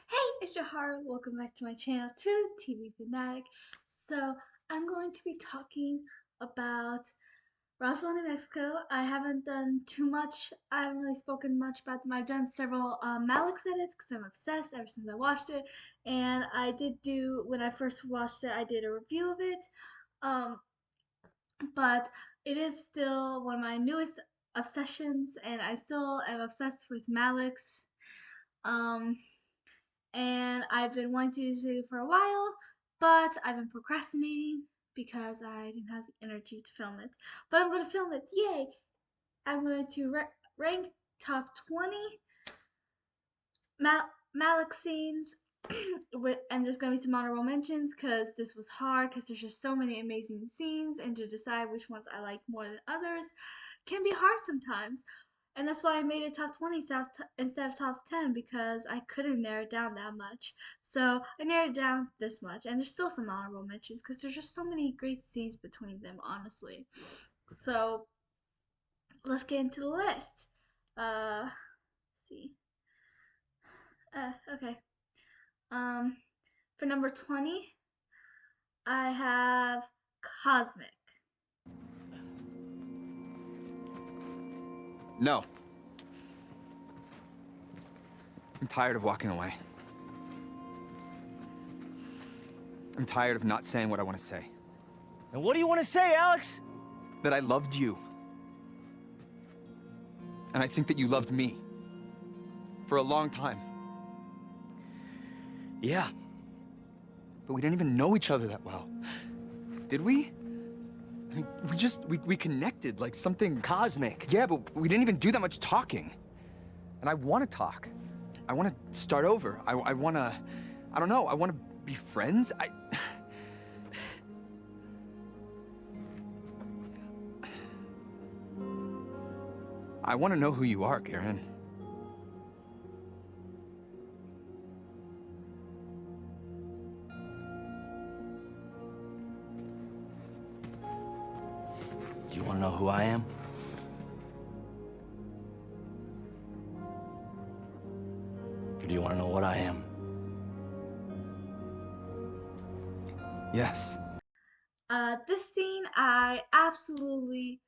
Hey, it's Jahar. Welcome back to my channel, to TV Fanatic. So, I'm going to be talking about Roswell, New Mexico. I haven't done too much. I haven't really spoken much about them. I've done several Malex edits because I'm obsessed ever since I watched it. And I did do, when I first watched it, I did a review of it. Um, but it is still one of my newest obsessions, and I still am obsessed with Malex. Um, and I've been wanting to do this video for a while, but I've been procrastinating because I didn't have the energy to film it. But I'm going to film it, yay! I'm going to rank top 20 Malex scenes, and there's going to be some honorable mentions because this was hard because there's just so many amazing scenes, and to decide which ones I like more than others can be hard sometimes. And that's why I made it top 20 instead of top 10 because I couldn't narrow it down that much. So I narrowed it down this much, and there's still some honorable mentions because there's just so many great scenes between them, honestly. So let's get into the list. Let's see. Okay. Um, for number 20, I have Cosmic. No. I'm tired of walking away. I'm tired of not saying what I want to say. And what do you want to say, Alex? That I loved you. And I think that you loved me. For a long time. Yeah. But we didn't even know each other that well. Did we? I mean, we connected like something... Cosmic. Yeah, but we didn't even do that much talking. And I want to talk. I want to start over. I want to... I don't know. I want to be friends. I want to know who you are, Garen. Do you want to know who I am? Or do you want to know what I am? Yes. This scene I absolutely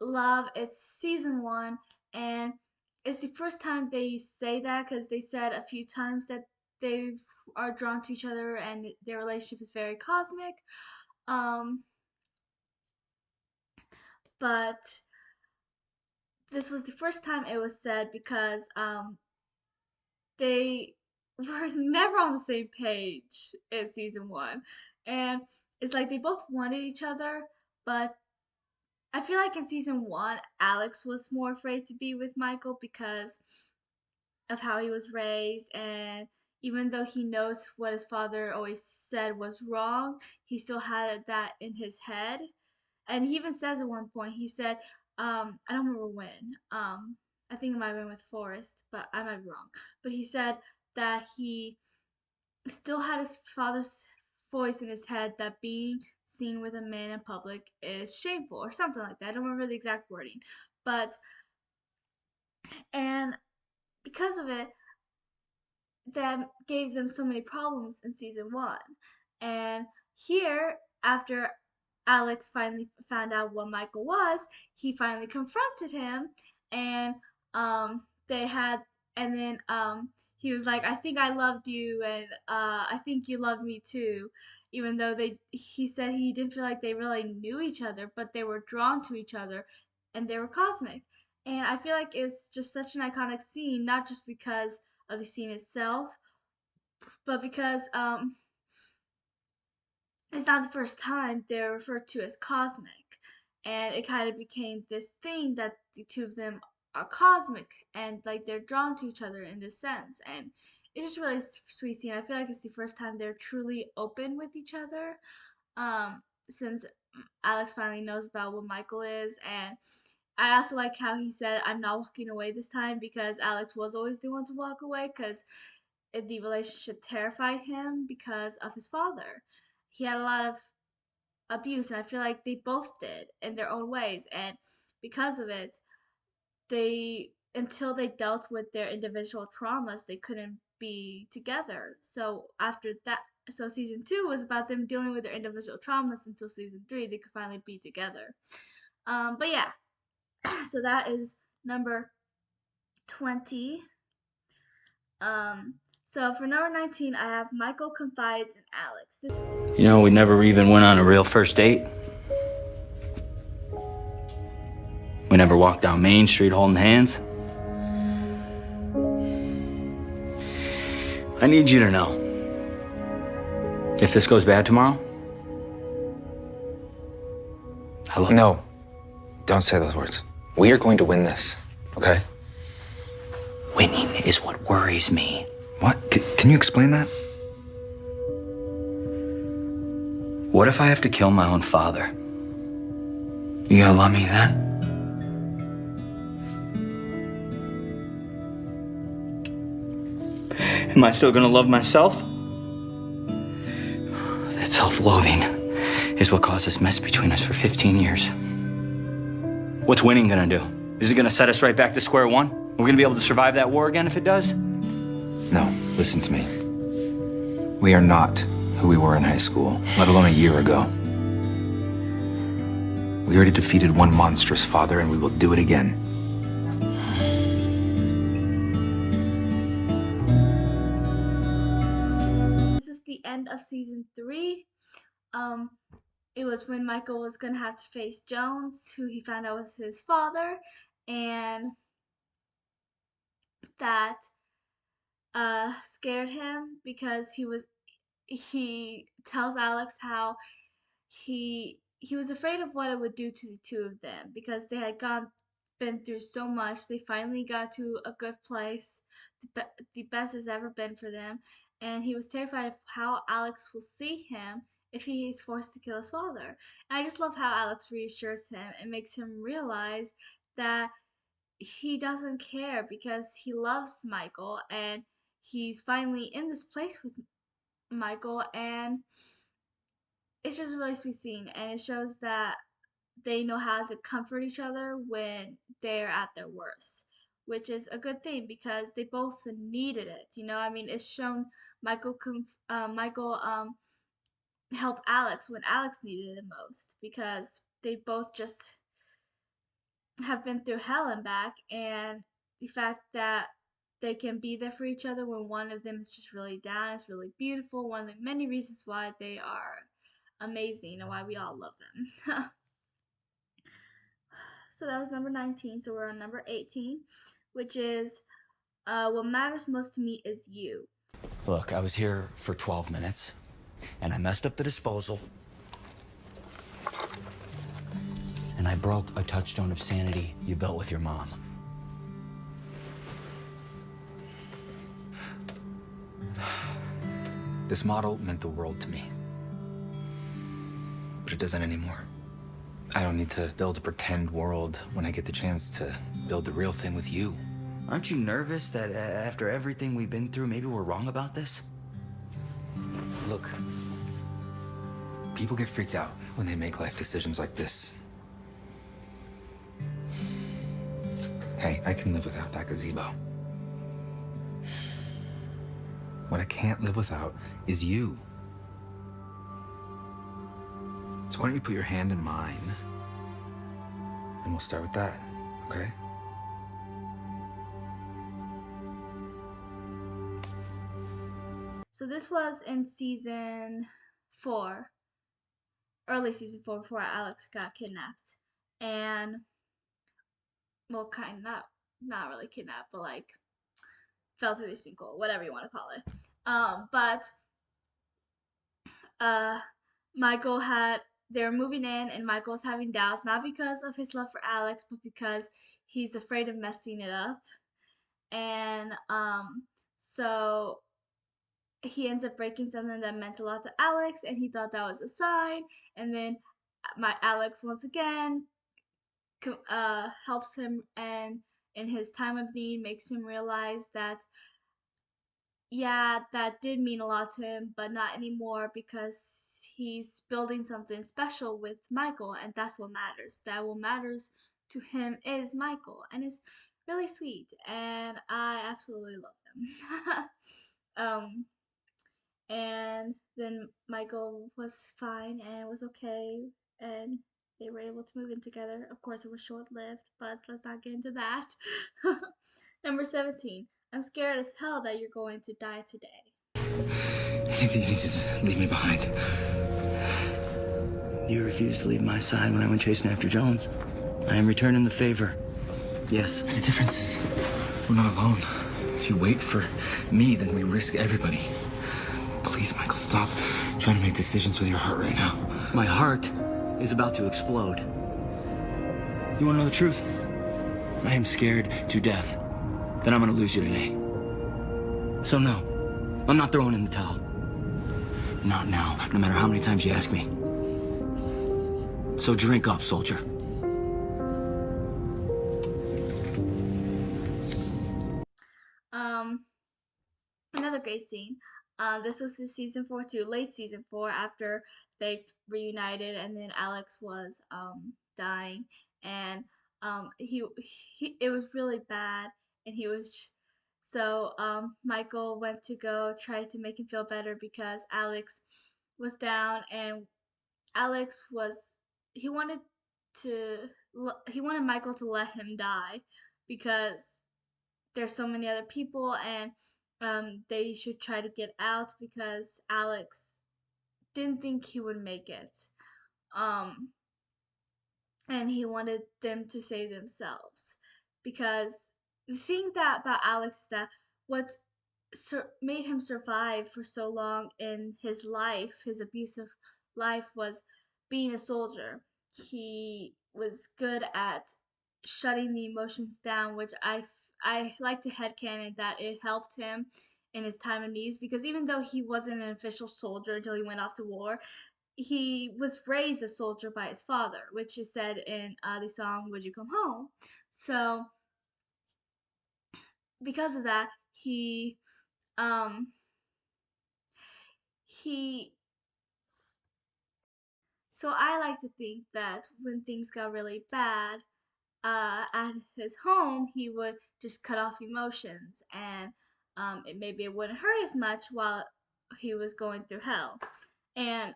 love. It's season 1, and it's the first time they say that because they said a few times that they are drawn to each other and their relationship is very cosmic. Um, but this was the first time it was said because they were never on the same page in season 1, and it's like they both wanted each other, but I feel like in season 1, Alex was more afraid to be with Michael because of how he was raised, and even though he knows what his father always said was wrong, he still had that in his head. And he even says at one point, he said, I don't remember when, I think it might have been with Forrest, but I might be wrong. But he said that he still had his father's voice in his head that being seen with a man in public is shameful or something like that. I don't remember the exact wording. But, and because of it, that gave them so many problems in season 1. And here, after Alex finally found out what Michael was, he finally confronted him, and they had, and then he was like, "I think I loved you, and I think you loved me too." Even though he said he didn't feel like they really knew each other, but they were drawn to each other, and they were cosmic. And I feel like it's just such an iconic scene, not just because of the scene itself, but because it's not the first time they're referred to as cosmic, and it kind of became this thing that the two of them are cosmic and like they're drawn to each other in this sense, and it's just really sweet scene. I feel like it's the first time they're truly open with each other, since Alex finally knows about what Michael is. And I also like how he said, "I'm not walking away this time," because Alex was always the one to walk away because the relationship terrified him because of his father. He had a lot of abuse, and I feel like they both did in their own ways. And because of it, they, until they dealt with their individual traumas, they couldn't be together. So after that, so season 2 was about them dealing with their individual traumas until season 3 they could finally be together. But yeah, so that is number 20. Um, so for number 19, I have Michael Confides in Alex. You know, we never even went on a real first date. We never walked down Main Street holding hands. I need you to know, if this goes bad tomorrow, I love you. No, don't say those words. We are going to win this, okay? Winning is what worries me. What? Can you explain that? What if I have to kill my own father? You gonna love me then? Am I still gonna love myself? That self-loathing is what caused this mess between us for 15 years. What's winning gonna do? Is it gonna set us right back to square one? We're gonna be able to survive that war again if it does? No, listen to me. We are not who we were in high school, let alone a year ago. We already defeated one monstrous father, and we will do it again. This is the end of season 3. Um, it was when Michael was gonna have to face Jones, who he found out was his father, and that scared him because he tells Alex how he was afraid of what it would do to the two of them because they had been through so much. They finally got to a good place, the best has ever been for them, and he was terrified of how Alex will see him if he is forced to kill his father. And I just love how Alex reassures him and makes him realize that he doesn't care because he loves Michael and he's finally in this place with Michael, and it's just a really sweet scene, and it shows that they know how to comfort each other when they're at their worst, which is a good thing because they both needed it. You know, I mean, it's shown Michael help Alex when Alex needed it most because they both just have been through hell and back, and the fact that they can be there for each other when one of them is just really down is really beautiful. One of the many reasons why they are amazing and why we all love them. So that was number 19. So we're on number 18, which is what matters most to me is you. Look, I was here for 12 minutes, and I messed up the disposal, and I broke a touchstone of sanity you built with your mom. This model meant the world to me. But it doesn't anymore. I don't need to build a pretend world when I get the chance to build the real thing with you. Aren't you nervous that after everything we've been through, maybe we're wrong about this? Look, people get freaked out when they make life decisions like this. Hey, I can live without that gazebo. What I can't live without is you. So why don't you put your hand in mine, and we'll start with that, okay? So this was in season 4, early season 4, before Alex got kidnapped, and well, kind of not really kidnapped, but like fell through the sinkhole, whatever you want to call it. But uh, Michael had they were moving in, and Michael's having doubts, not because of his love for Alex, but because he's afraid of messing it up, and so he ends up breaking something that meant a lot to Alex, and he thought that was a sign, and then my Alex once again helps him, and in his time of need makes him realize that yeah, that did mean a lot to him, but not anymore because he's building something special with Michael, and that's what matters. That what matters to him is Michael, and it's really sweet, and I absolutely love them. Um, and then Michael was fine and was okay, and they were able to move in together. Of course, it was short lived, but let's not get into that. Number 17. I'm scared as hell that you're going to die today. I think that you need to leave me behind. You refused to leave my side when I went chasing after Jones. I am returning the favor. Yes. The difference is we're not alone. If you wait for me, then we risk everybody. Please, Michael, stop trying to make decisions with your heart right now. My heart is about to explode. You want to know the truth? I am scared to death that I'm going to lose you today. So no, I'm not throwing in the towel. Not now, no matter how many times you ask me. So drink up, soldier. Another great scene. This was the season 4 too, late season 4 after they reunited, and then Alex was dying, and he it was really bad, and he was so Michael went to go try to make him feel better because Alex was down, and Alex was he wanted to he wanted Michael to let him die because there's so many other people, and they should try to get out because Alex didn't think he would make it. Um, and he wanted them to save themselves because the thing that about Alex is that what made him survive for so long in his life, his abusive life, was being a soldier. He was good at shutting the emotions down, which I like to headcanon that it helped him in his time of needs because even though he wasn't an official soldier until he went off to war, he was raised a soldier by his father, which is said in the song "Would You Come Home." So because of that, um, he so I like to think that when things got really bad at his home, he would just cut off emotions, and maybe it wouldn't hurt as much while he was going through hell. And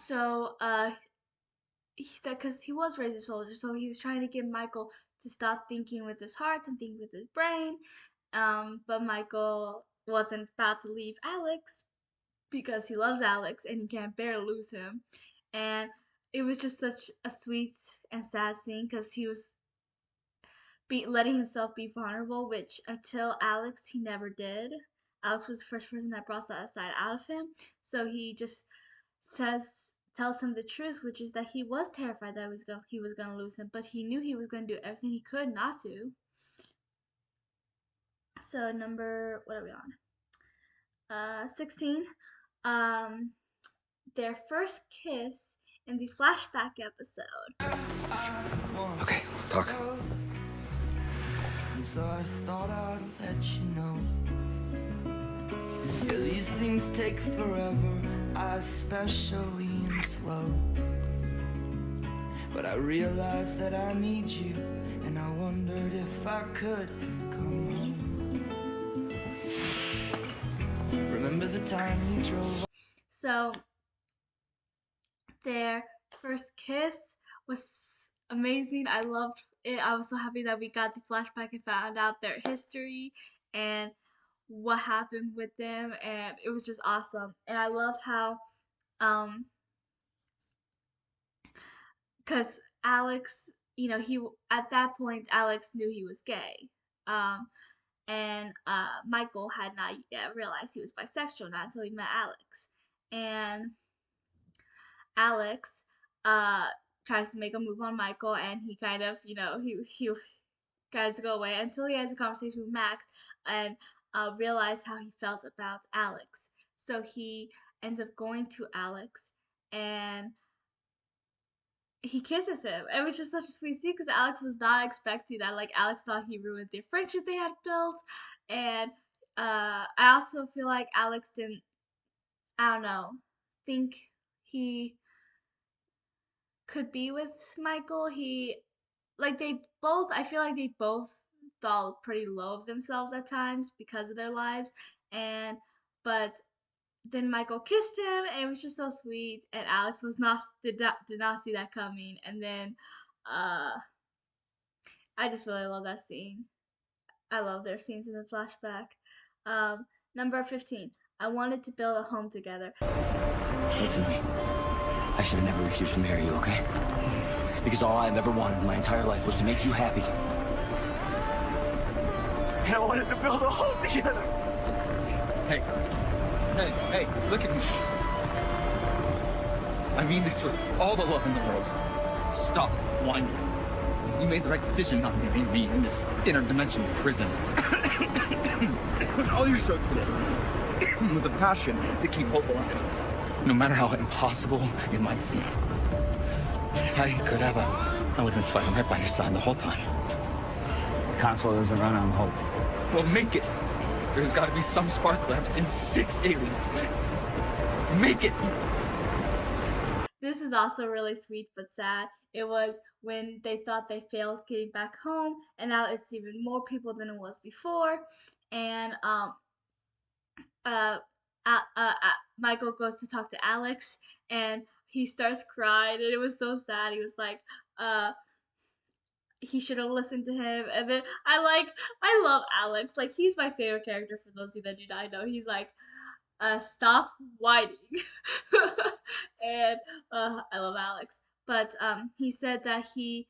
so because he was raised a soldier, so he was trying to get Michael to stop thinking with his heart and think with his brain. But Michael wasn't about to leave Alex because he loves Alex and he can't bear to lose him. And it was just such a sweet and sad scene because he was letting himself be vulnerable, which until Alex he never did. Alex was the first person that brought that side out of him. So he just says tells him the truth, which is that he was terrified that he was gonna lose him, but he knew he was gonna do everything he could not to. So number what are we on? 16. Um, their first kiss in the flashback episode. Okay, talk. And so I thought I'd let you know. Yeah, these things take forever, I especially am slow. But I realized that I need you, and I wondered if I could come home. Remember the time you drove? So their first kiss was amazing. I loved it. I was so happy that we got the flashback and found out their history and what happened with them, and it was just awesome. And I love how um because Alex, he at that point Alex knew he was gay. Um and Michael had not yet realized he was bisexual, not until he met Alex. And Alex uh tries to make a move on Michael, and he kind of, he tries to go away until he has a conversation with Max and realize how he felt about Alex. So he ends up going to Alex and he kisses him. It was just such a sweet scene because Alex was not expecting that. Like Alex thought he ruined their friendship they had built, and I also feel like Alex didn't. I don't know. Think he could be with Michael. He like they both. I feel like they both felt pretty low of themselves at times because of their lives, and but then Michael kissed him, and it was just so sweet. And Alex was not did not see that coming. And then, uh, I just really love that scene. I love their scenes in the flashback. Um, Number 15. I wanted to build a home together. Listen to me. I should have never refused to marry you, okay? Because all I've ever wanted in my entire life was to make you happy. And I wanted to build a home together. Hey. Hey, look at me. I mean this with all the love in the world. Stop whining. You made the right decision not leaving me in this interdimensional prison. With all your strokes today. With a passion to keep hope alive. No matter how impossible it might seem. If I could have, I would have been fighting right by your side the whole time. The console doesn't run on hope. Well, make it. There's got to be some spark left in 6 aliens. Make it. This is also really sweet but sad. It was when they thought they failed getting back home, and now it's even more people than it was before. And uh, Michael goes to talk to Alex, and he starts crying, and it was so sad. He was like, he should have listened to him. And then I love Alex. Like, he's my favorite character. For those of you that do not know, he's like, stop whining. And I love Alex. But he said that he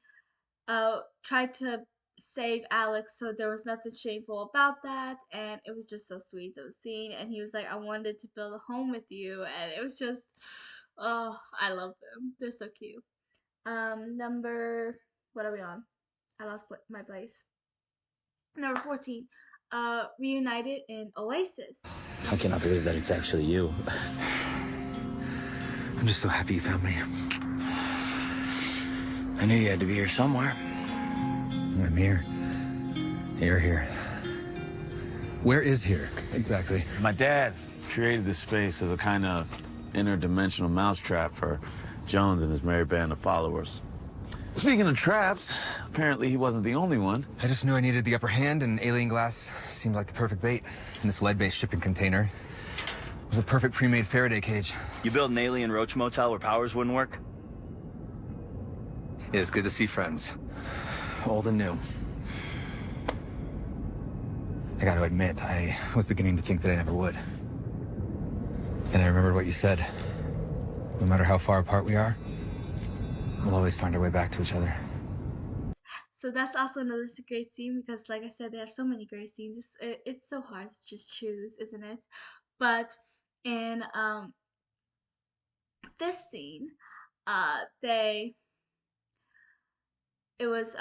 tried to save Alex, so there was nothing shameful about that, and it was just so sweet to scene. And he was like, I wanted to build a home with you, and it was just, oh, I love them. They're so cute. Number, what are we on? I lost my place. Number 14, reunited in Oasis. I cannot believe that it's actually you. I'm just so happy you found me. I knew you had to be here somewhere. I'm here. You're here. Where is here, exactly? My dad created this space as a kind of interdimensional mousetrap for Jones and his merry band of followers. Speaking of traps, apparently he wasn't the only one. I just knew I needed the upper hand, and alien glass seemed like the perfect bait. And this lead-based shipping container was a perfect pre-made Faraday cage. You built an alien roach motel where powers wouldn't work? Yeah, it's good to see friends. Old and new. I gotta admit, I was beginning to think that I never would. Then I remembered what you said. No matter how far apart we are, we'll always find our way back to each other. So that's also another great scene because, like I said, they have so many great scenes. It's so hard to just choose, isn't it? But in this scene, they it was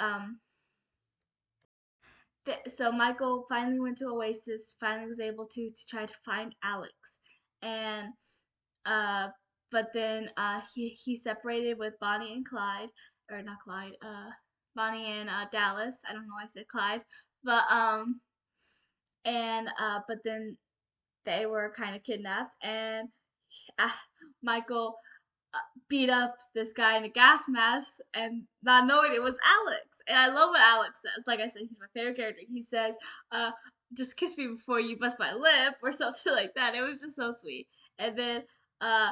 so Michael finally went to Oasis, finally was able to try to find Alex, and uh, but then he separated with Bonnie and Clyde, or not Clyde, Bonnie and Dallas. I don't know why I said Clyde, but but then they were kind of kidnapped, and uh, Michael beat up this guy in a gas mask and not knowing it was Alex. And I love what Alex says. Like I said, he's my favorite character. He says, just kiss me before you bust my lip or something like that. It was just so sweet. And then uh,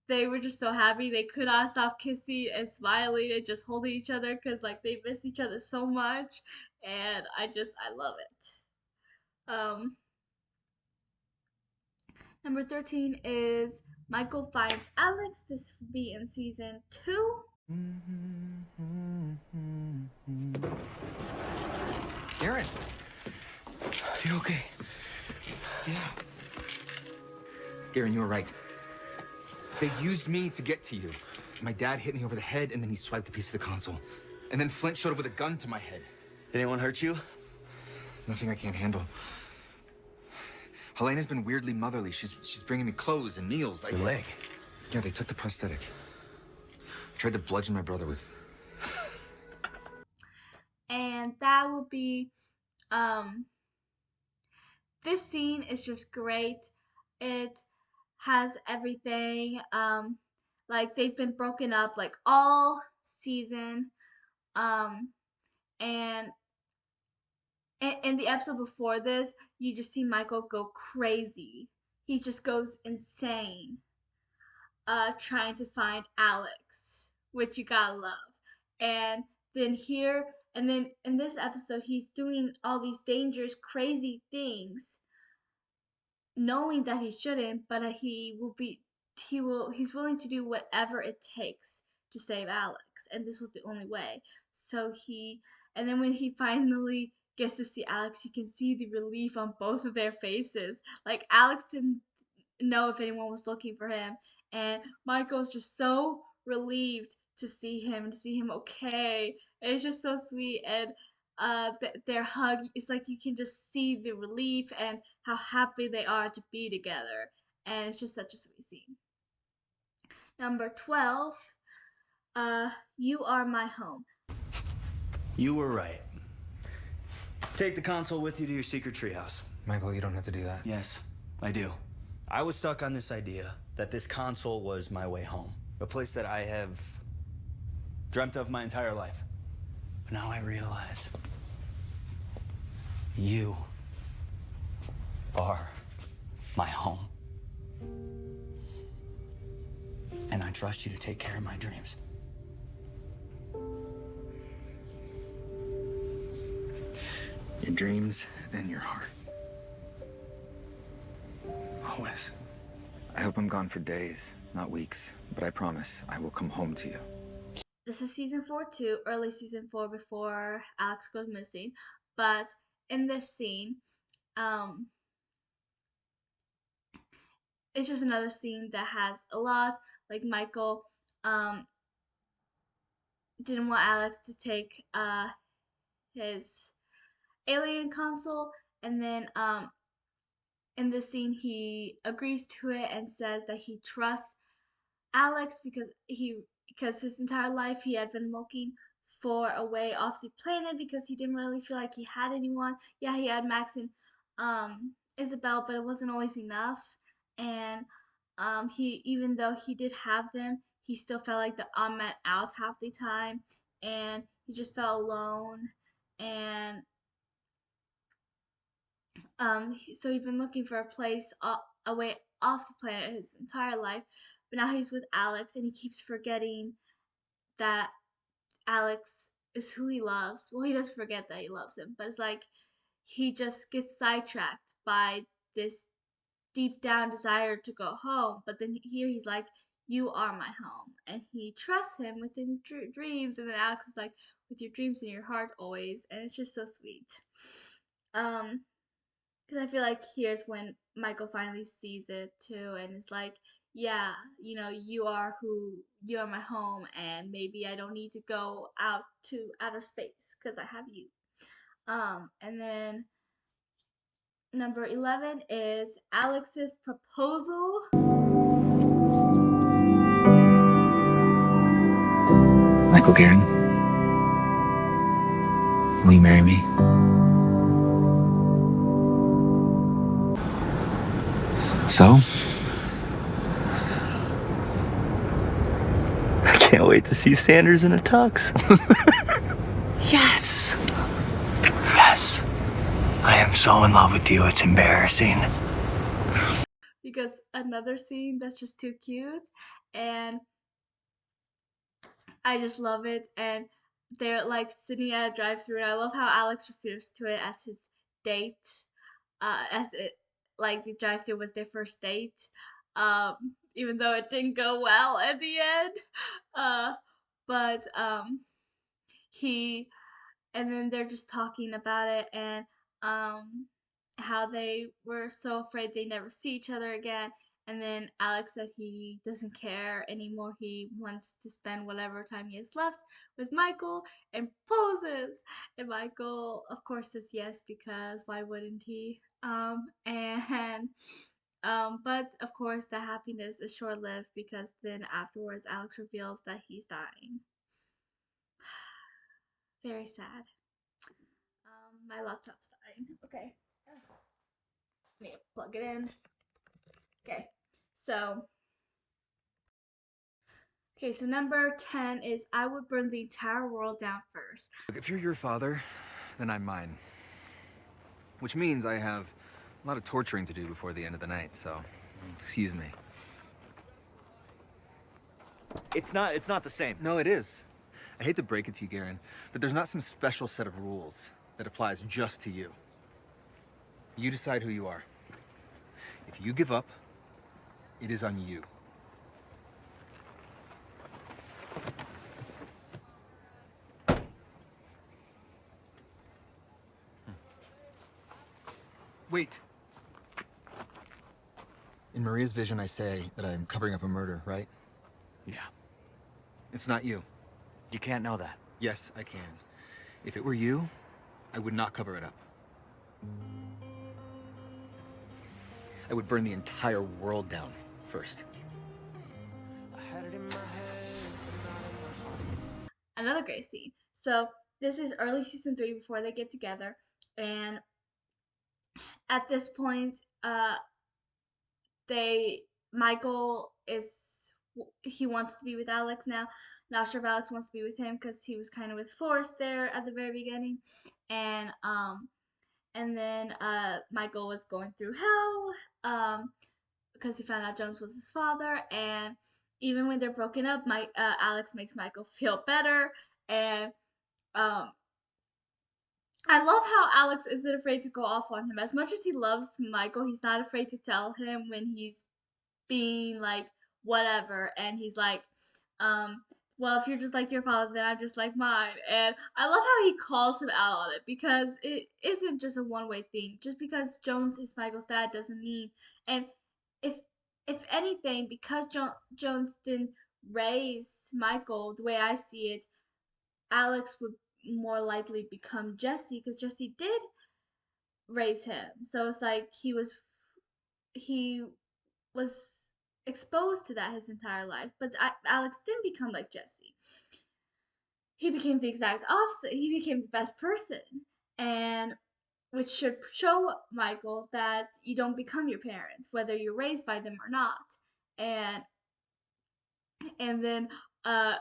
they were just so happy. They could not stop kissing and smiling and just holding each other because like they missed each other so much. And I love it. Number 13 is Michael finds Alex. This will be in season 2. Aaron. You okay? Yeah. Aaron, you were right. They used me to get to you. My dad hit me over the head, and then he swiped a piece of the console. And then Flint showed up with a gun to my head. Did anyone hurt you? Nothing I can't handle. Helena's been weirdly motherly. She's bringing me clothes and meals. Your leg. Yeah, they took the prosthetic. Tried to bludgeon my brother with. And that will be this scene is just great. It has everything. Like they've been broken up like all season. And in the episode before this, you just see Michael go crazy. He just goes insane, trying to find Alex, which you gotta love. And then here, and then in this episode, he's doing all these dangerous, crazy things, knowing that he shouldn't, but he's willing to do whatever it takes to save Alex, and this was the only way. So and then when he finally gets to see Alex, you can see the relief on both of their faces. Like Alex didn't know if anyone was looking for him, and Michael's just so relieved to see him and to see him okay. And it's just so sweet, and their hug, it's like you can just see the relief and how happy they are to be together, and it's just such a sweet scene. Number 12, You Are My Home. You were right. Take the console with you to your secret treehouse. Michael, you don't have to do that. Yes, I do. I was stuck on this idea that this console was my way home, a place that I have dreamt of my entire life. But now I realize you are my home. And I trust you to take care of my dreams. Your dreams and your heart. Always. I hope I'm gone for days, not weeks, but I promise I will come home to you. This is season 4 too, early season 4 before Alex goes missing. But in this scene, it's just another scene that has a lot. Like Michael didn't want Alex to take his alien console, and then in this scene he agrees to it and says that he trusts Alex because his entire life he had been looking for a way off the planet because he didn't really feel like he had anyone. Yeah, he had Max and Isabel, but it wasn't always enough. And he even though he did have them, he still felt like the unmet out half the time, and he just felt alone. And so he's been looking for a place away off the planet his entire life, but now he's with Alex, and he keeps forgetting that Alex is who he loves. Well, he doesn't forget that he loves him, but it's like he just gets sidetracked by this deep down desire to go home. But then here he's like, "You are my home," and he trusts him within dreams. And then Alex is like, "With your dreams in your heart always," and it's just so sweet. Um, because I feel like here's when Michael finally sees it too, and it's like, yeah, you are my home, and maybe I don't need to go out to outer space because I have you. And then number 11 is Alex's proposal. Michael Garen, will you marry me? So? I can't wait to see Sanders in a tux. Yes! Yes. I am so in love with you, it's embarrassing. Because another scene that's just too cute, and I just love it. And they're like sitting at a drive-through, and I love how Alex refers to it as his date, as it like the drive-through was their first date, even though it didn't go well at the end. Uh, but he and then they're just talking about it, and um how they were so afraid they never see each other again. And then Alex said he doesn't care anymore, he wants to spend whatever time he has left with Michael, and proposes. And Michael of course says yes, because why wouldn't he? And but of course the happiness is short-lived, because then afterwards Alex reveals that he's dying. Very sad. My laptop's dying. Okay. Let me plug it in. Okay. So, so number 10 is I would burn the entire world down first. Look, if you're your father, then I'm mine. And I know that. But I don't want to burn the entire world down. I want to burn the entire world down. Okay, so number 9 is I would burn the entire world down first. Okay, so number 10 is I would burn the entire world down first. Look, if you're your father, then I'm mine. Which means I have a lot of torturing to do before the end of the night, so excuse me. It's not the same. No, it is. I hate to break it to you, Garen, but there's not some special set of rules that applies just to you. You decide who you are. If you give up, it is on you. Wait. In Maria's vision, I say that I'm covering up a murder, right? Yeah. It's not you. You can't know that. Yes, I can. If it were you, I would not cover it up. I would burn the entire world down first. Another great scene. So this is early season 3 before they get together, and at this point, Michael he wants to be with Alex now. Not sure if Alex wants to be with him because he was kind of with Forrest there at the very beginning, and then Michael was going through hell because he found out Jones was his father, and even when they're broken up, Alex makes Michael feel better, and um I love how Alex isn't afraid to go off on him. As much as he loves Michael, he's not afraid to tell him when he's being like whatever, and he's like, um, well, if you're just like your father, then I'm just like mine. And I love how he calls him out on it because it isn't just a one-way thing. Just because Jones is Michael's dad doesn't mean, and if if anything, because Jones didn't raise Michael the way I see it, Alex would more likely become Jesse because Jesse did raise him. So it's like he was exposed to that his entire life. But Alex didn't become like Jesse. He became the exact opposite. He became the best person, and which should show Michael that you don't become your parents, whether you're raised by them or not. And and then uh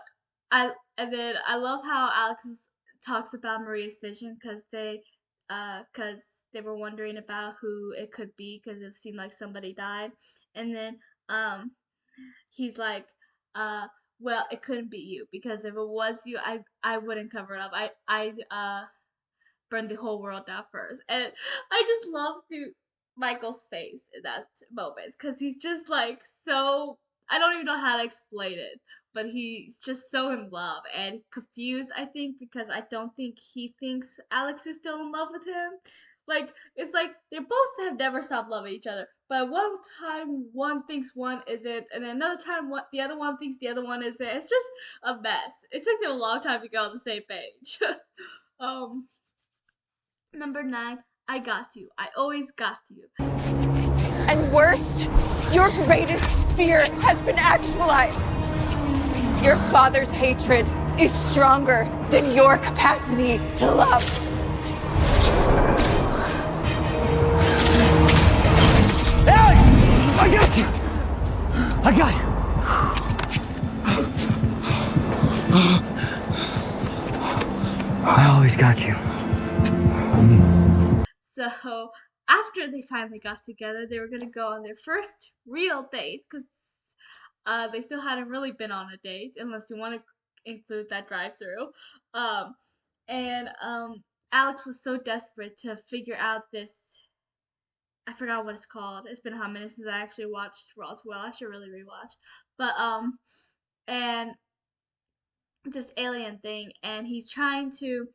I love how talks about Maria's vision because they were wondering about who it could be because it seemed like somebody died, and then um he's like well, it couldn't be you because if it was you, I wouldn't cover it up. I burn the whole world down first. And I just love Michael's face in that moment because he's just like so. I don't even know how to explain it, but he's just so in love and confused. I think because I don't think he thinks Alex is still in love with him. Like it's like they both have never stopped loving each other, but one time one thinks one isn't, and then another time the other one thinks the other one isn't. It's just a mess. It took them a long time to get on the same page. um, Number 9, I got you. I always got you. And worst, your greatest fear has been actualized. Your father's hatred is stronger than your capacity to love. Alex! I got you! I got you! I always got you. So after they finally got together, they were gonna go on their first real date because they still hadn't really been on a date unless you want to include that drive-through. Um, and Alex was so desperate to figure out this. I forgot what it's called. It's been a hot minute since I actually watched Roswell. I should really rewatch. But and this alien thing, and he's trying to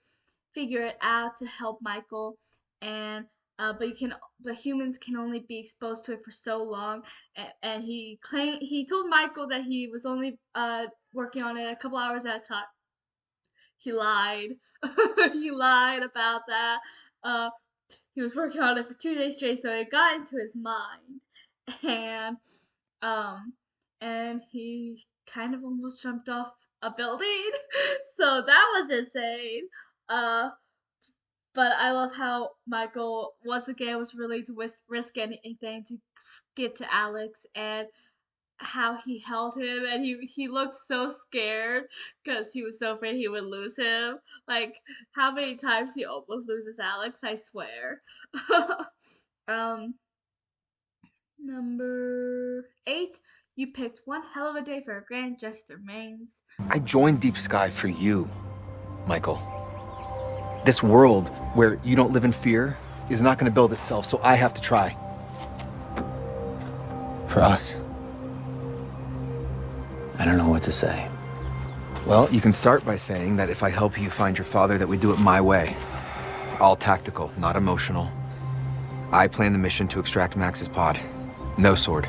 figure it out to help Michael, and but humans can only be exposed to it for so long, and he told Michael that he was only working on it a couple hours at a time. He lied. He lied about that. Uh, he was working on it for 2 days straight, so it got into his mind, and um, and he kind of almost jumped off a building. So that was insane. Uh, but I love how Michael once again was willing to risk anything to get to Alex, and how he held him, and he looked so scared because he was so afraid he would lose him. Like how many times he almost loses Alex, I swear. um Number 8, you picked one hell of a day for a grand gesture, Mains. I joined Deep Sky for you, Michael. This world where you don't live in fear is not going to build itself, so I have to try. For us. I don't know what to say. Well, you can start by saying that if I help you find your father, that we do it my way. All tactical, not emotional. I plan the mission to extract Max's pod. No sword.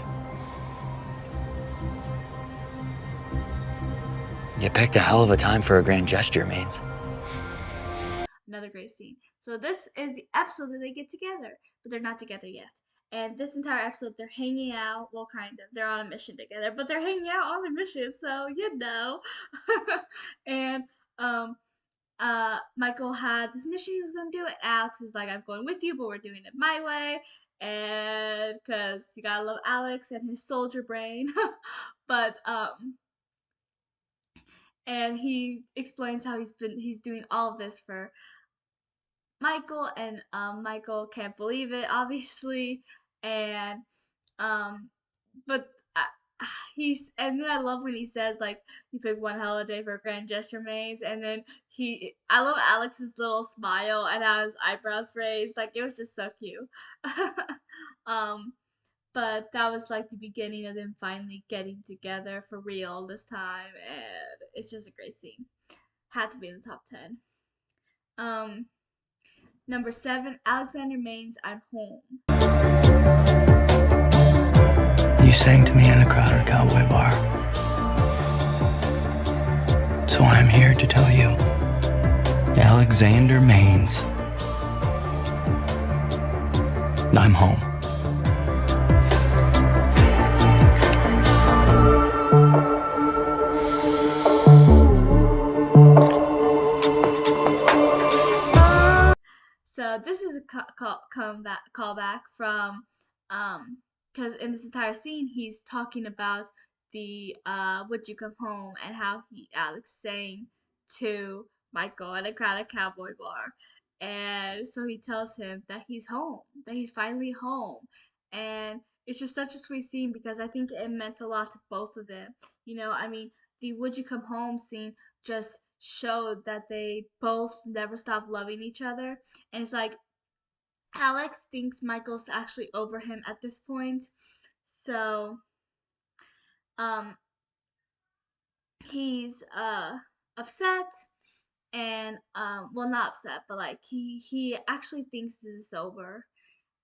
You picked a hell of a time for a grand gesture, Mains. Another great scene. So this is the episode that they get together, but they're not together yet. And this entire episode, they're hanging out. Well, kind of. They're on a mission together, but they're hanging out on a mission, so you know. And Michael had this mission he was gonna do, and Alex is like, "I'm going with you, but we're doing it my way." And because you gotta love Alex and his soldier brain, but and he explains how he's doing all of this for Michael, and Michael can't believe it, obviously, and um, but and then I love when he says like you pick one holiday for a grand gesture, Maze, and then I love Alex's little smile and how his eyebrows raised, like it was just so cute. um, but that was like the beginning of them finally getting together for real this time, and it's just a great scene. Had to be in the top 10. Um, Number 7, Alexander Main's I'm Home. You sang to me in a crowded cowboy bar. So I'm here to tell you, Alexander Mains, I'm home. So this is a callback from because in this entire scene he's talking about the "Would You Come Home" and how Alex sang to Michael at a crowded cowboy bar, and so he tells him that he's home, that he's finally home, and it's just such a sweet scene because I think it meant a lot to both of them. You know, I mean, the "Would You Come Home" scene just showed that they both never stopped loving each other, and it's like Alex thinks Michael's actually over him at this point. So um he's upset, and well, not upset, but like he actually thinks this is over.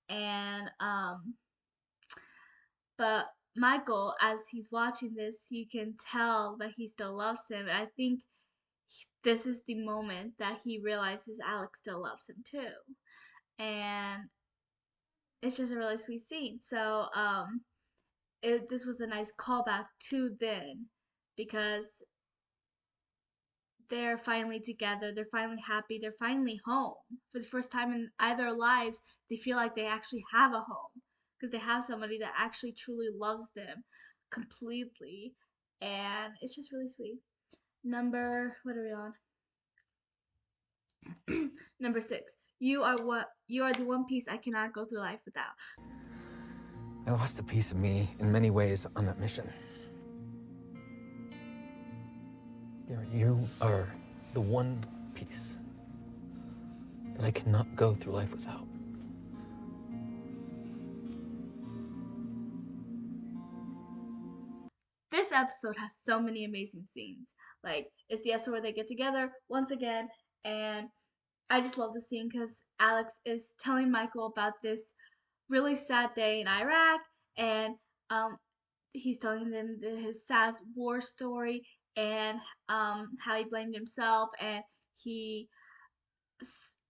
And but Michael, as he's watching this, you can tell that he still loves him. And I think this is the moment that he realizes Alex still loves him too. And it's just a really sweet scene. So this was a nice callback to then, because they're finally together, they're finally happy, they're finally home. For the first time in either lives, they feel like they actually have a home because they have somebody that actually truly loves them completely, and it's just really sweet. What are we on? Number 6. You are the one piece I cannot go through life without. I lost a piece of me in many ways on that mission. You are the one piece that I cannot go through life without. This episode has so many amazing scenes. Like, it's the episode where they get together once again, and I just love the scene because Alex is telling Michael about this really sad day in Iraq, and um, he's telling them his sad war story, and how he blamed himself, and he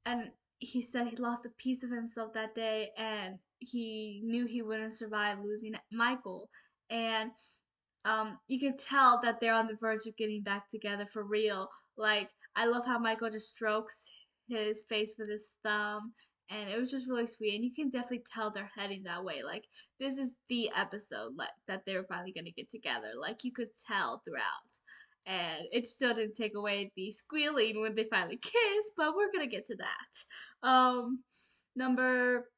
and he said he lost a piece of himself that day, and he knew he wouldn't survive losing Michael, and you can tell that they're on the verge of getting back together for real. Like, I love how Michael just strokes his face with his thumb, and it was just really sweet. And you can definitely tell they're heading that way. Like this is the episode like that they were finally gonna get together. Like you could tell throughout. And it still didn't take away the squealing when they finally kissed, but we're gonna get to that. Number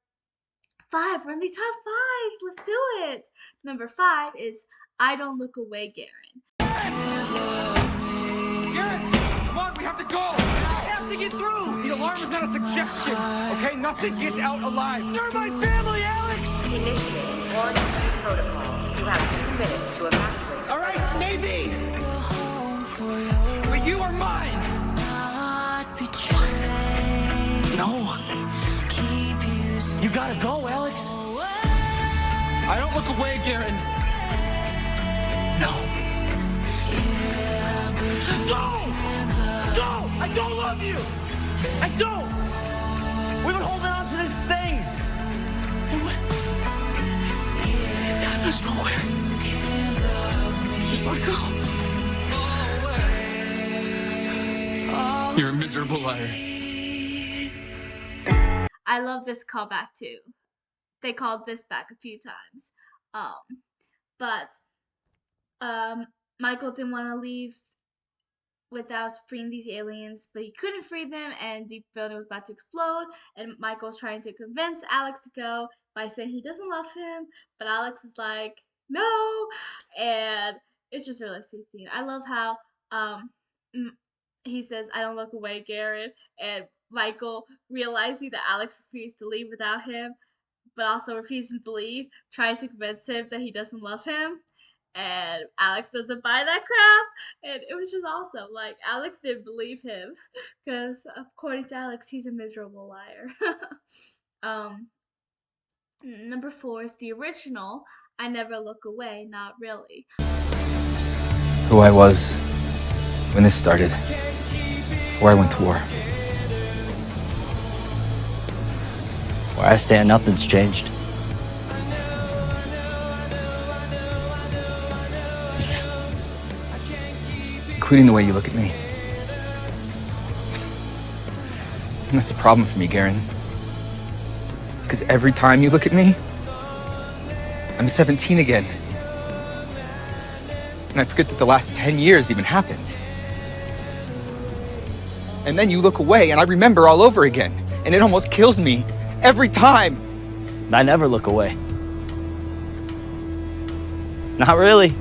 5, we're in the top 5s. Let's do it. Number 5 is I Don't Look Away, Garen. Garrett, come on, we have to go. I have to get through. The alarm is not a suggestion, okay? Nothing gets out alive. They're my family, Alex. Initiating quarantine protocol. You have 2 minutes to evacuate. All right, maybe. But you are mine. No. You gotta go, Alex. I don't look away, Garen. No. Go! Go! I don't love you! I don't! We've been holding on to this thing! He's gotten us nowhere. Just let go. You're a miserable liar. I love this callback too. They called this back a few times. But Michael didn't want to leave without freeing these aliens, but he couldn't free them, and the building was about to explode. And Michael's trying to convince Alex to go by saying he doesn't love him, but Alex is like, no, and it's just a really sweet scene. I love how he says, "I don't look away, Garrett," and Michael, realizing that Alex refused to leave without him, but also refusing to leave, tries to convince him that he doesn't love him. And Alex doesn't buy that crap, and it was just awesome. Like Alex didn't believe him, because according to Alex, he's a miserable liar. Number 4 is the original. I Never Look Away. Not really. Who I was when this started, before I went to war. Where I stand, nothing's changed. Including the way you look at me. And that's a problem for me, Garen. Because every time you look at me, I'm 17 again. And I forget that the last 10 years even happened. And then you look away and I remember all over again. And it almost kills me every time. I never look away. Not really.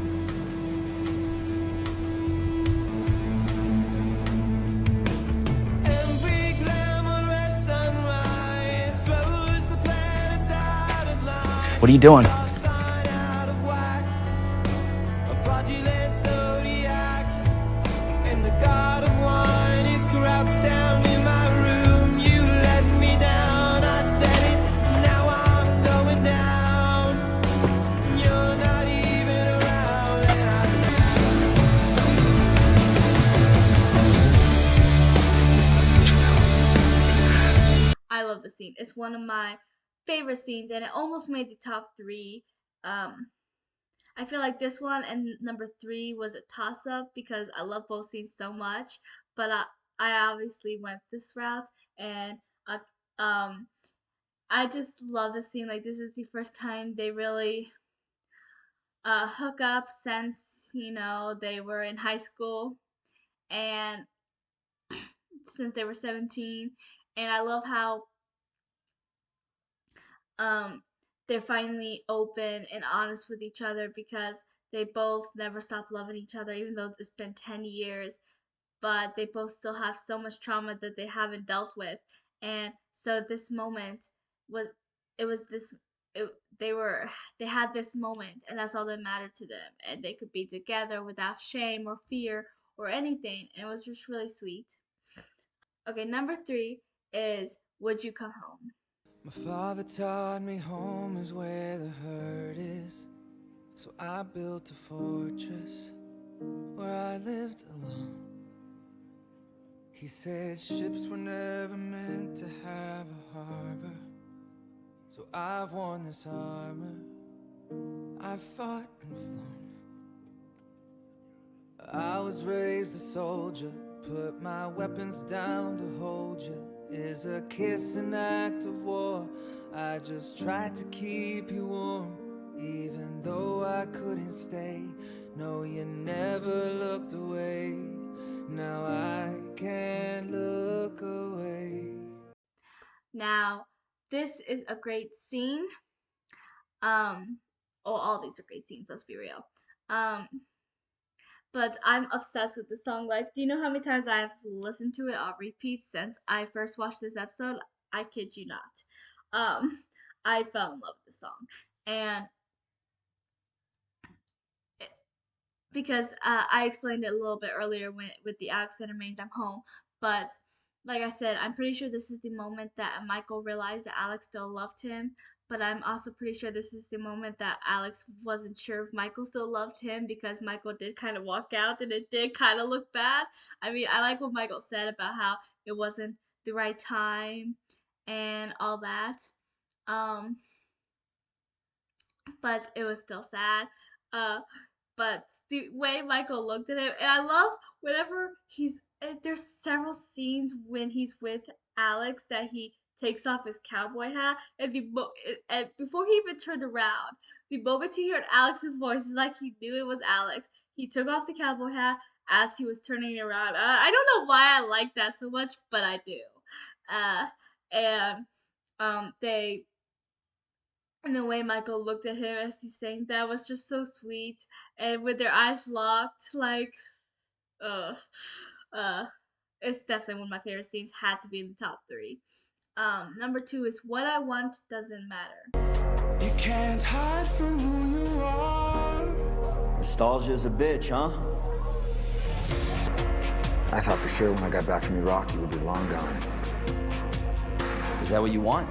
What are you doing? I love the scene. It's one of my favorite scenes, and it almost made the top 3. I feel like this one and number 3 was a toss-up because I love both scenes so much, but I obviously went this route, and uh, um, I just love the scene. Like this is the first time they really hook up since they were in high school, and since they were 17, and I love how um, they're finally open and honest with each other because they both never stopped loving each other, even though it's been 10 years. But they both still have so much trauma that they haven't dealt with, and so this moment was it was this it, they had this moment, and that's all that mattered to them, and they could be together without shame or fear or anything, and it was just really sweet. Okay, number 3 is Would You Come Home? My father taught me home is where the hurt is. So I built a fortress where I lived alone. He said ships were never meant to have a harbor. So I've worn this armor, I've fought and flown. I was raised a soldier, put my weapons down to hold you. Is a kiss an act of war? I just tried to keep you warm, even though I couldn't stay. No, you never looked away. Now I can't look away. Now, this is a great scene. All these are great scenes, let's be real. But I'm obsessed with the song. Like, do you know how many times I've listened to it on repeat since I first watched this episode? I kid you not. I fell in love with the song. And because I explained it a little bit earlier with the Alexander Main's I'm Home, but like I said, I'm pretty sure this is the moment that Michael realized that Alex still loved him, but I'm also pretty sure this is the moment that Alex wasn't sure if Michael still loved him because Michael did kind of walk out and it did kind of look bad. I mean, I like what Michael said about how it wasn't the right time and all that. Um, but it was still sad. But the way Michael looked at him, and I love whenever there's several scenes when he's with Alex that he takes off his cowboy hat, and and before he even turned around, the moment he heard Alex's voice, it's like he knew it was Alex. He took off the cowboy hat as he was turning around. I don't know why I like that so much, but I do. And they and the way Michael looked at him as he sang that was just so sweet. And with their eyes locked, like, uh, uh, it's definitely one of my favorite scenes. Had to be in the top 3. Number 2 is What I Want Doesn't Matter. You can't hide from who you are. Nostalgia's a bitch, huh? I thought for sure when I got back from Iraq you would be long gone. Is that what you want?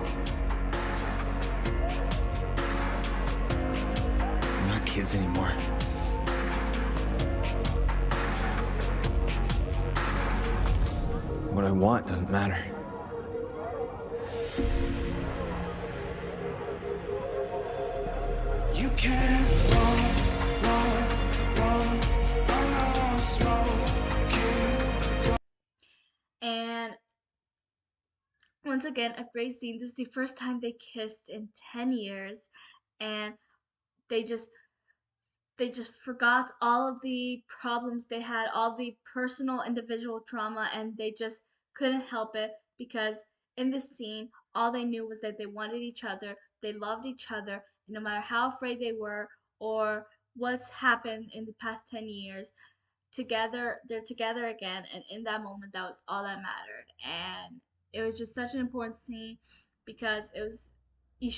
We're not kids anymore. What I want doesn't matter. You can't run from the smoke. And once again, a great scene. This is the first time they kissed in 10 years, and they just forgot all of the problems they had, all the personal individual trauma, and they just couldn't help it because in this scene, all they knew was that they wanted each other, they loved each other, and no matter how afraid they were or what's happened in the past 10 years, they're together again, and in that moment, that was all that mattered. And it was just such an important scene because you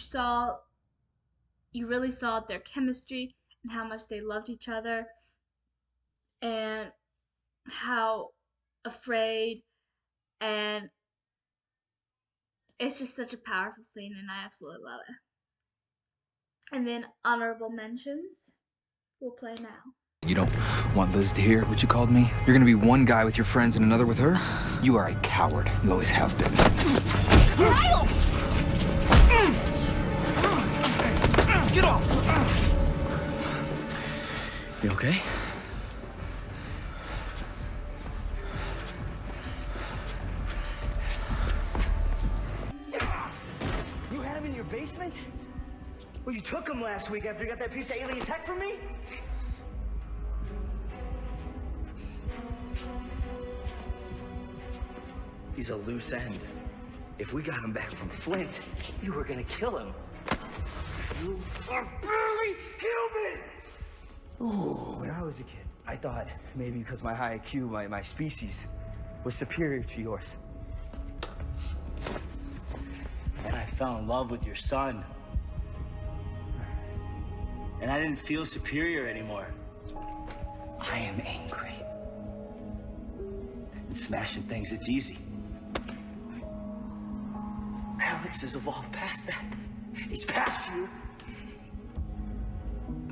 really saw their chemistry and how much they loved each other and how afraid, and it's just such a powerful scene and I absolutely love it. And then honorable mentions will play now. You don't want Liz to hear what you called me? You're gonna be one guy with your friends and another with her? You are a coward. You always have been. Kyle! Get off! You okay? You had him in your basement? Well, you took him last week after you got that piece of alien tech from me? He's a loose end. If we got him back from Flint, you were gonna kill him. You are barely human! Ooh, when I was a kid, I thought maybe because my high IQ, my species, was superior to yours. And I fell in love with your son. And I didn't feel superior anymore. I am angry. And smashing things, it's easy. Alex has evolved past that. He's past you.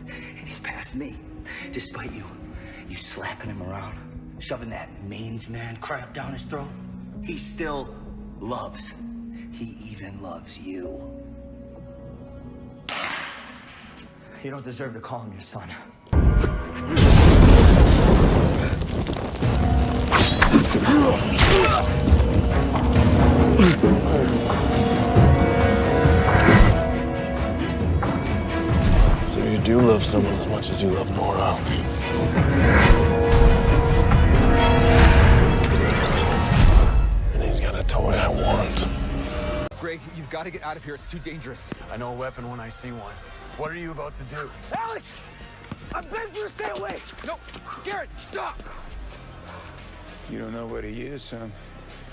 And he's past me. Despite you slapping him around, shoving that means man crap down his throat, he still loves. He even loves you. You don't deserve to call him your son. So you do love someone as much as you love Nora. And he's got a toy I want. Greg, you've got to get out of here. It's too dangerous. I know a weapon when I see one. What are you about to do? Alex! I'm begging you to stay away! No, Garrett, stop! You don't know what he is, son.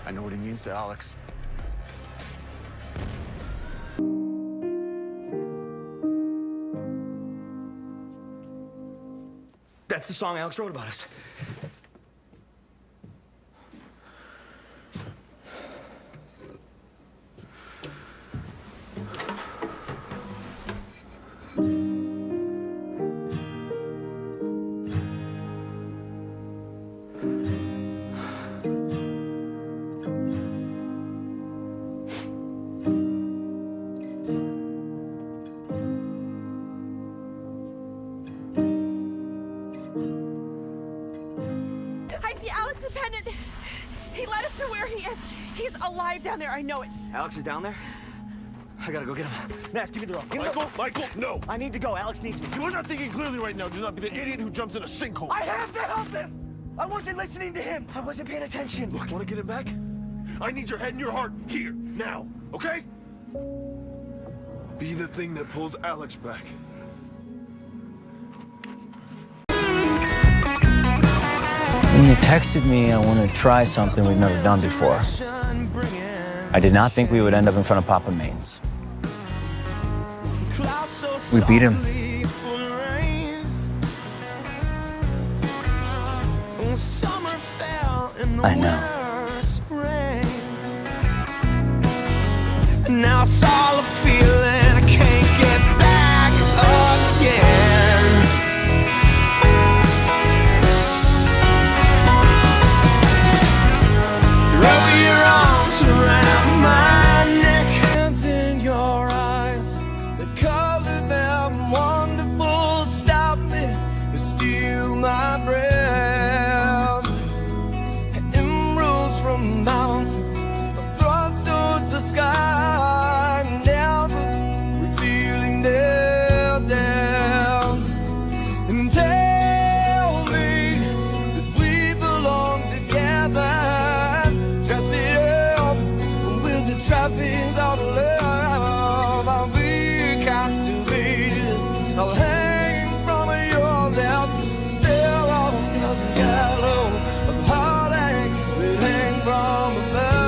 I know what he means to Alex. That's the song Alex wrote about us. I see Alex is pendant. He led us to where he is. He's alive down there. I know it. Alex is down there? I gotta go get him. Naz, give me the rope. Michael, no! I need to go. Alex needs me. You are not thinking clearly right now. Do not be the idiot who jumps in a sinkhole. I have to help him! I wasn't listening to him. I wasn't paying attention. Look, want to get him back? I need your head and your heart here, now, okay? Be the thing that pulls Alex back. When you texted me, I want to try something we've never done before. I did not think we would end up in front of Papa Main's. We beat him. I know. Now it's all a feeling I can't get back again. Throw your arms around my neck. Hands in your eyes, the color them wonderful. Stop me and steal my breath. Emeralds from mountains, thoughts towards the sky, never revealing their depth. And tell me that we belong together. Dress it up with the trappings of love. I'll be captivated. I'll hang from your lips, still on the gallows of heartache that hang from above.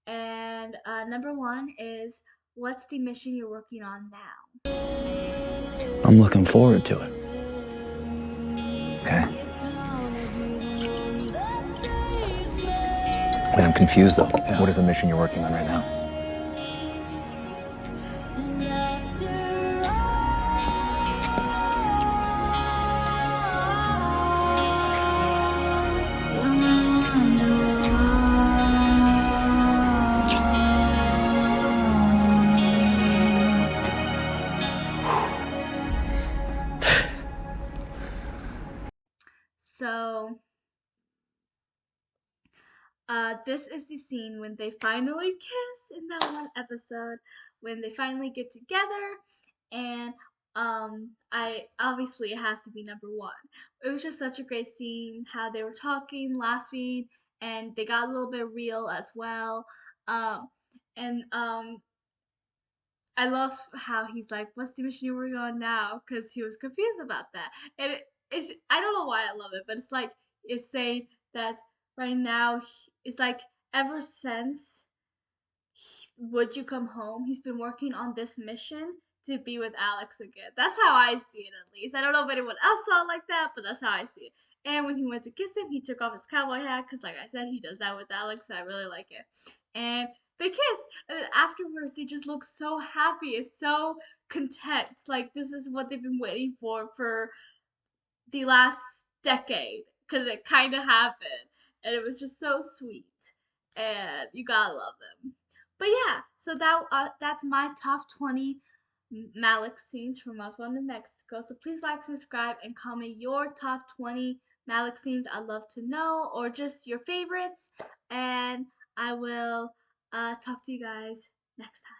And number one is, what's the mission you're working on now? I'm looking forward to it. Okay. Wait, I'm confused though. What is the mission you're working on right now? So, this is the scene when they finally kiss in that one episode, when they finally get together, and I obviously it has to be number one. It was just such a great scene, how they were talking, laughing, and they got a little bit real as well. And I love how he's like, "What's the mission you're working on now?" Because he was confused about that, and it's I don't know why I love it, but it's like it's saying that right now it's like ever since Would You Come Home, he's been working on this mission to be with Alex again. That's how I see it, at least. I don't know if anyone else saw it like that, but that's how I see it. And when he went to kiss him, he took off his cowboy hat because, like I said, he does that with Alex, and I really like it. And they kissed, and then afterwards, they just look so happy and so content. Like this is what they've been waiting for the last decade, because it kind of happened, and it was just so sweet. And you gotta love them. But yeah, so that's my top 20 Malex scenes from Roswell, New Mexico. So please like, subscribe, and comment your top 20 Malex scenes. I'd love to know, or just your favorites. And I will talk to you guys next time.